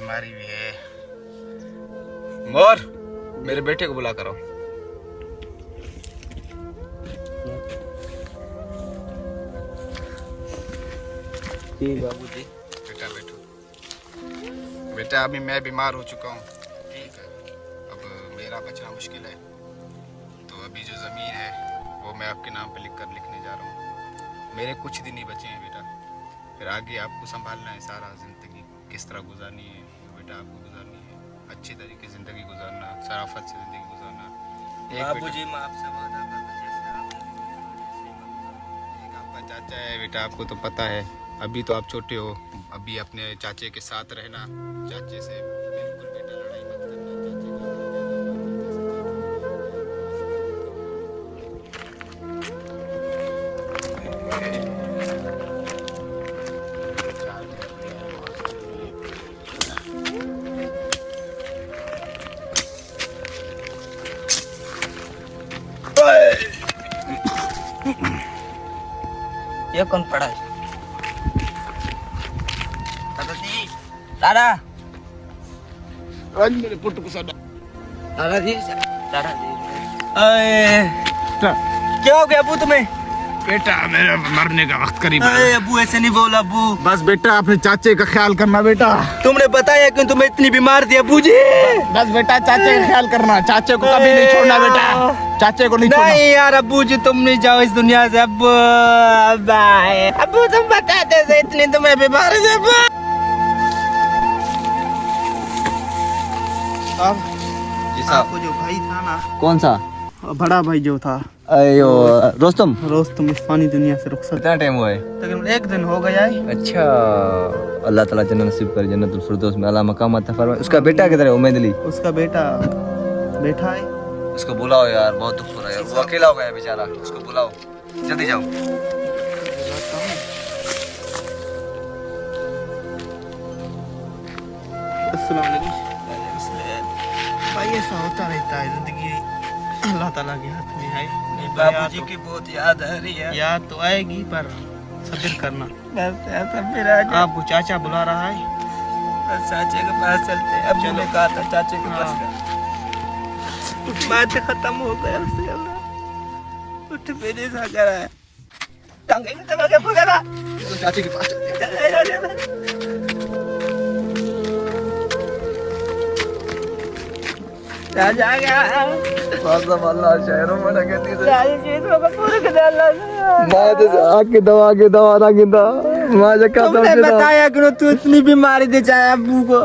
बीमारी भी है। मोर, मेरे बेटे को बुला करो। जी बाबूजी। बेटा बैठो। बेटा अभी मैं बीमार हो चुका हूँ, ठीक है। अब मेरा बचना मुश्किल है, तो अभी जो ज़मीन है वो मैं आपके नाम पे लिखने जा रहा हूँ। मेरे कुछ दिन ही बचे हैं बेटा, फिर आगे आपको संभालना है। सारा ज़िंदगी किस तरह गुजारनी है वो बेटा आपको गुजारनी है। अच्छी तरीके ज़िंदगी गुजारना, शराफत से ज़िंदगी गुजारना। बाबूजी मैं आपसे वादा करता जैसे आप एक आपका चाचा है बेटा, आपको तो पता है। अभी तो आप छोटे हो, अभी अपने चाचे के साथ रहना। चाचे से बिल्कुल बेटा लड़ाई मत करना। ये कौन पड़ा है? दादाजी, दादा, मेरे पुट को सादा। दादाजी, दादाजी। क्या हो गया अबू तुम्हें? बेटा मेरा मरने का वक्त करीब है। अरे अबू ऐसे नहीं बोल अबू। बस बेटा अपने चाचे का ख्याल करना बेटा। तुमने बताया क्यों तुम्हें इतनी बीमार थी अबू जी? बस बेटा चाचे का ख्याल करना, चाचे को कभी नहीं छोड़ना बेटा, चाचे को नहीं छोड़ना। नहीं यार अबू जी तुम नहीं जाओ इस दुनिया से अबू। बाय अबू तुम बताते थे इतनी तुम्हें बीमार थी अबू। अब जी साहब। आपको जो भाई था ना, कौन सा? बड़ा भाई जो था अयो रोस्तम। रोज तुम इस फानी दुनिया से रुखसत। कितना टाइम हुआ है? तकरीबन एक दिन हो गया है। अच्छा अल्लाह ताला जन्नत नसीब करे, जन्नतुल फिरदौस में आला मकाम अता फरमाए। उसका बेटा किधर है? उम्मीद अली। उसका बेटा बैठा है। उसको बुलाओ यार, बहुत दुख हो रहा है यार, वो अकेला हो गया है बेचारा। उसको बुलाओ, जल्दी जाओ। अस्सलाम वालेकुम। भाई ऐसा होता रहता है जिंदगी, अल्लाह ताला के हाथ में है। बाबूजी की बहुत याद आ रही है। याद तो आएगी पर सब्र करना। सब्र आ जा। आपको चाचा बुला रहा है। बस चाचे के पास चलते हैं। अब मैंने कहा था चाचे के पास का। बात खत्म हो गया उससे। उठ मेरे सा करा है टांगे के दबा के पकड़ा। चाचे के पास चलते हैं। राजा गया अल्लाह शहरों में लगती है। राजा चीजों का पूरा कदाला। मैं तो आके दवा ना गिंदा। मैं जो कहता तुमने बताया क्यों तू इतनी बीमारी दे जाए अब्बू को?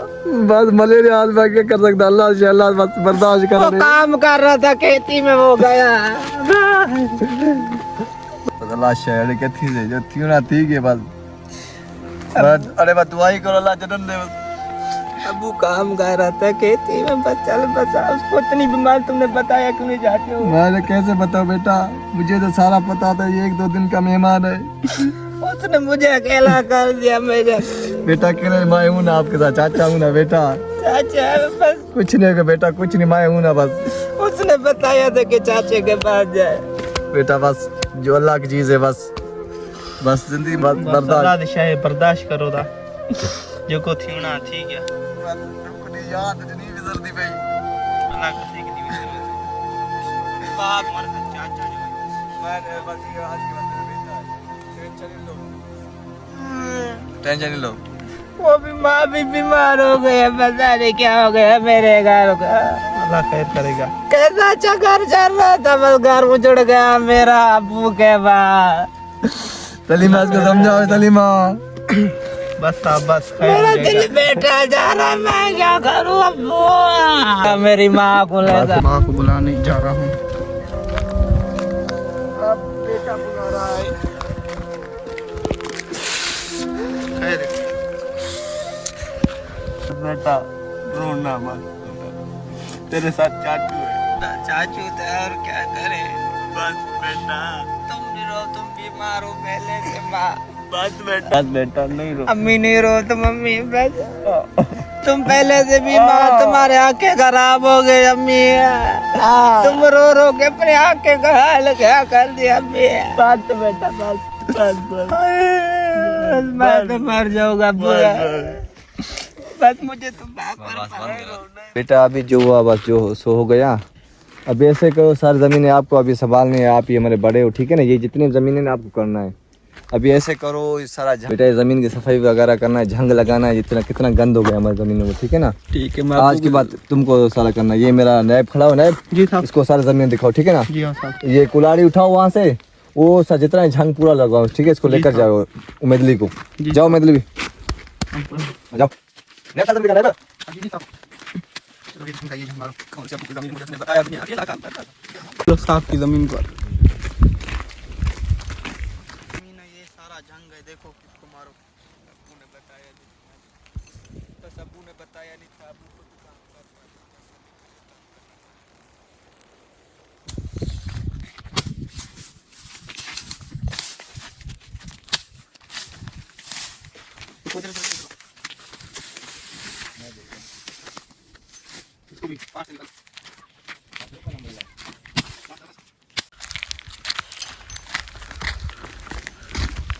बस मलेरिया हाल में क्या कर सकता। अल्लाह से अल्लाह बस बर्दाश्त कर वो काम कर रहा था खेती में, वो गया। अल्लाह शहर के थी जो थी ना थी के बस। अरे बस दुआई करो अल्लाह जन्नत दे। अबू काम कर रहा था खेती में, बस चल बचा उसको। इतनी बीमार तुमने बताया क्यों नहीं जाते हो? मैं कैसे बताऊं बेटा, मुझे तो सारा पता था। ये एक दो दिन का मेहमान है। उसने मुझे अकेला कर दिया। मेरे बेटा अकेले मैं हूं ना आपके साथ, चाचा हूं ना बेटा। चाचा बस कुछ नहीं होगा बेटा, कुछ नहीं, मैं हूं ना बस। उसने बताया था कि चाचे के पास जाए। बेटा बस जो अल्लाह की चीज है, बस जिंदगी बर्दाश्त बर्दाश्त करो दा जो को थी ना थी गया। याद नहीं गुजरती भाई। अल्लाह का ठीक नहीं विसर। बाप मर गया चाचा जो है। मैंने बस ये आज के बंदे बेटा टेंशन नहीं लो। वो भी माँ भी बीमार हो गया, पता नहीं क्या हो गया मेरे घर का। अल्लाह खैर करेगा। कैसा अच्छा घर चल रहा था, बस घर उजड़ गया मेरा अबू के बाद। सलीमा इसको समझाओ सलीमा। बस साहब बस मेरा दिल बेटा जा रहा, मैं क्या करूं अबू? मेरी माँ को ले जा। माँ को बुलाने जा रहा हूँ। अब बेटा बुला रहा है। खैर बेटा रोना मत, तेरे साथ चाचू है। चाचू थे और क्या करे। बस बेटा तुम भी रो, तुम बीमार हो पहले से। माँ बस बेटा नहीं रो। अम्मी नहीं रो तो मम्मी बस। तुम पहले से बीमार, तुम्हारे आंखें खराब हो गई अम्मी। तुम रो रो के अपने आंखें का हाल क्या कर दिया अम्मी। बस बेटा बस। मैं तो मर जाऊंगा बुआ। बस मुझे तुम बात बेटा अभी जो हुआ बस जो सो हो गया। अब ऐसे करो सारी ज़मीनें आपको अभी संभालनी है, आप ही हमारे बड़े हो ठीक है ना, ये जितनी ज़मीनें ना आपको करना है। अभी ऐसे करो ये सारा बेटा ये ज़मीन की सफाई वगैरह करना है, झंग लगाना है, जितना कितना गंद हो गया हमारी ज़मीनों में ठीक है ना। ठीक है, मैं आज के बाद तुमको सारा करना है। ये मेरा नैब खड़ा हो नैब जी साहब। इसको सारी ज़मीन दिखाओ ठीक है ना। जी हाँ साहब। ये कुलाड़ी उठाओ वहाँ से, वो सा जितना झंग पूरा लगाओ ठीक है। इसको लेकर जाओ उमेदली को, जाओ उमेदली जाओ। साहब की जमीन पर ये सारा जंग है, देखो किसको मारो। अब्बू ने बताया नहीं, बस अब्बू ने बताया नहीं था, अब्बू को तो काम करता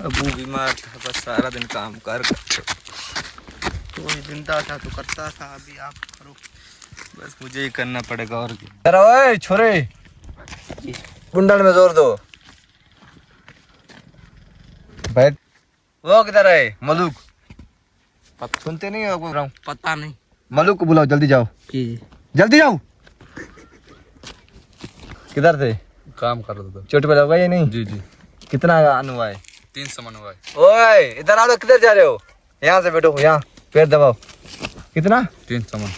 अबू बीमार था, बस सारा दिन काम कर तो वही जिंदा था तो करता था, अभी आप करो। बस मुझे ही करना पड़ेगा और क्या। जरा ओए छोरे कुंडल में जोर दो। बैठ। वो किधर है मलूक? सुनते नहीं हो बोल रहा हूँ। पता नहीं। मलूक को बुलाओ, जल्दी जाओ जी जल्दी जाओ। किधर थे? काम कर रहा था। चोट पे लगा या नहीं? जी जी। कितना आना हुआ है? 300 मन हुआ है। ओए इधर आ लो, किधर जा रहे हो? यहाँ से बैठो, यहाँ पैर दबाओ। कितना? 300 मन।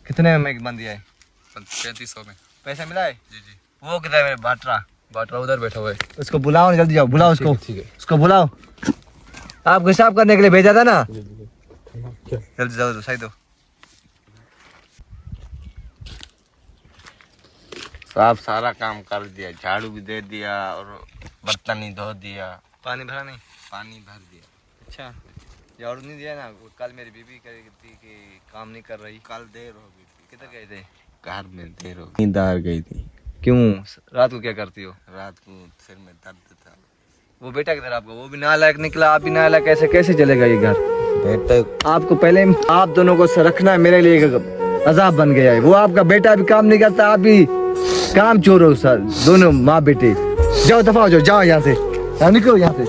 कितने में बन दिया है? 3500 में। पैसा मिला है? जी जी। वो किधर है मेरे बाटरा? बाटरा उधर बैठा हुआ है। उसको बुलाओ ना, जल्दी जाओ, बुलाओ उसको। ठीक है। उसको बुलाओ। आपको हिसाब करने के लिए भेजा था ना। जल्दी जाओ, सही दो। साहब सारा काम कर दिया, झाड़ू भी दे दिया और बर्तन ही धो दिया, पानी भरा नहीं? पानी भर दिया। अच्छा, झाड़ू नहीं दिया ना? कल मेरी बीबी कह रही थी कि काम नहीं कर रही। कल देर हो गई थी, किधर गए थे? घर में देर हो गई, नींद आ गई थी। क्यों? रात को क्या करती हो? रात को सिर में दर्द था। वो बेटा किधर आपका? वो भी नालायक निकला, आप भी नालायक। कैसे कैसे चलेगा ये घर? बेटा आपको पहले आप दोनों को रखना मेरे लिए अजाब बन गया है। वो आपका बेटा भी काम नहीं करता, आप भी काम चोर हो सर, दोनों माँ बेटे। जाओ दफा हो जाओ, जाओ यहाँ से, निकलो यहाँ से।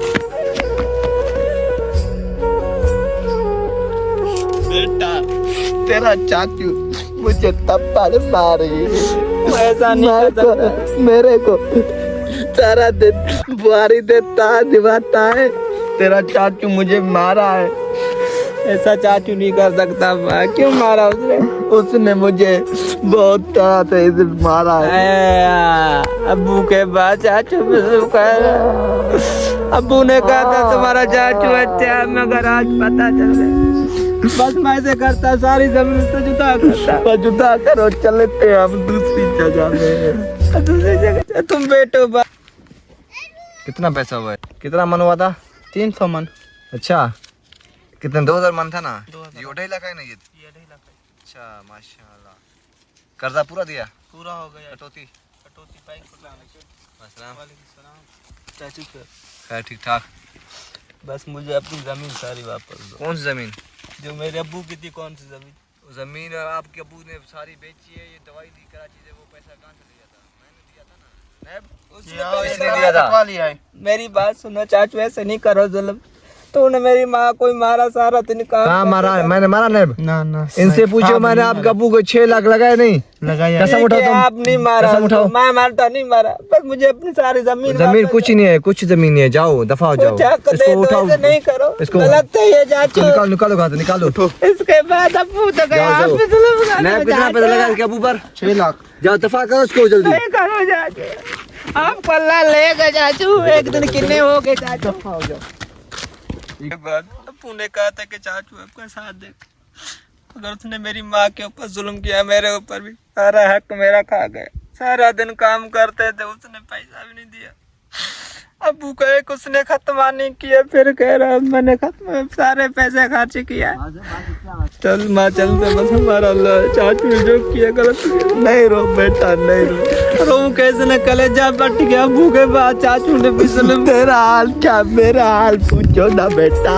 बेटा तेरा चाचू मुझे थप्पड़ मारी, ऐसा नहीं कर सकता। मेरे को सारा दिन बुआरी देता दिवाता है, तेरा चाचू मुझे मारा है। ऐसा चाचू नहीं कर सकता। मैं क्यों मारा उसने? उसने मुझे बहुत तरह से मारा है। अब्बू के बाद चाचू पे अब्बू ने कहा था तुम्हारा चाचू अच्छा है, मगर आज पता चल गया। बस मैं से करता, सारी जमीन से जुदा करता। जुदा करो, चलते हम दूसरी जगह में। दूसरी जगह तुम बैठो। कितना पैसा हुआ है? कितना मन हुआ था? 300 मन। अच्छा, कितने 2000 मन था ना? 2000। ये 2.5 लाख है ना? ये 2.5 लाख। अच्छा माशाल्लाह। कर्जा पूरा दिया? पूरा हो गया। कटौती बैंक चाचू पे है ठीक ठाक? बस मुझे अपनी जमीन सारी वापस दो। कौन सी जमीन? जो मेरे अब्बू की थी। कौन सी जमीन? जमीन आपके अब्बू ने सारी बेची है। ये दवाई ली कराची से, वो पैसा कहाँ से लिया था? मैंने दिया था ना। उसने दिया था। लिया है। मेरी बात सुनो चाचू, ऐसे नहीं करो जुल्म। तूने मेरी माँ कोई मारा सारा दिन काम कहाँ मारा? मैंने मारा नहीं। ना ना इनसे पूछो, मैंने आपके अब्बू को 6 लाख लगाया नहीं? लगाया। कसम उठाओ तुम। आप नहीं मारा, कसम उठाओ। मैं मारता नहीं मारा, बस मुझे अपनी सारी जमीन जमीन कुछ नहीं है, कुछ जमीन नहीं है। जाओ दफा हो जाओ। इसको उठाओ, ऐसे नहीं करो, इसको गलत है ये चाचू। निकालो निकालो, घात निकालो। इसके बाद अब्बू तो गया, जाओ, आप जाओ। भी जुल्म कर रहे हो, कितना पैसा लगा इसके अब्बू पर? 6 लाख। जाओ दफा करो उसको जल्दी। नहीं करो चाचू, आप पल्ला ले गए चाचू। एक दिन कितने हो गए चाचू? अब्बू ने कहा था कि चाचू आपका साथ दे, अगर उसने मेरी माँ के ऊपर जुल्म किया, मेरे ऊपर भी सारा हक मेरा खा गया। सारा दिन काम करते थे, उसने पैसा भी नहीं दिया। अब्बू कहे कि उसने खत्म नहीं किया, फिर कह रहा मैंने खत्म सारे पैसे खर्च किया। चल माँ चलते, बस हमारा चाचू ने जो किया गलत किया। नहीं रो बेटा, नहीं रो। रो कैसे न कलेजा फट गया। अब्बू के बाद चाचू ने भी जुल्म। तेरा हाल क्या, मेरा हाल पूछो ना बेटा।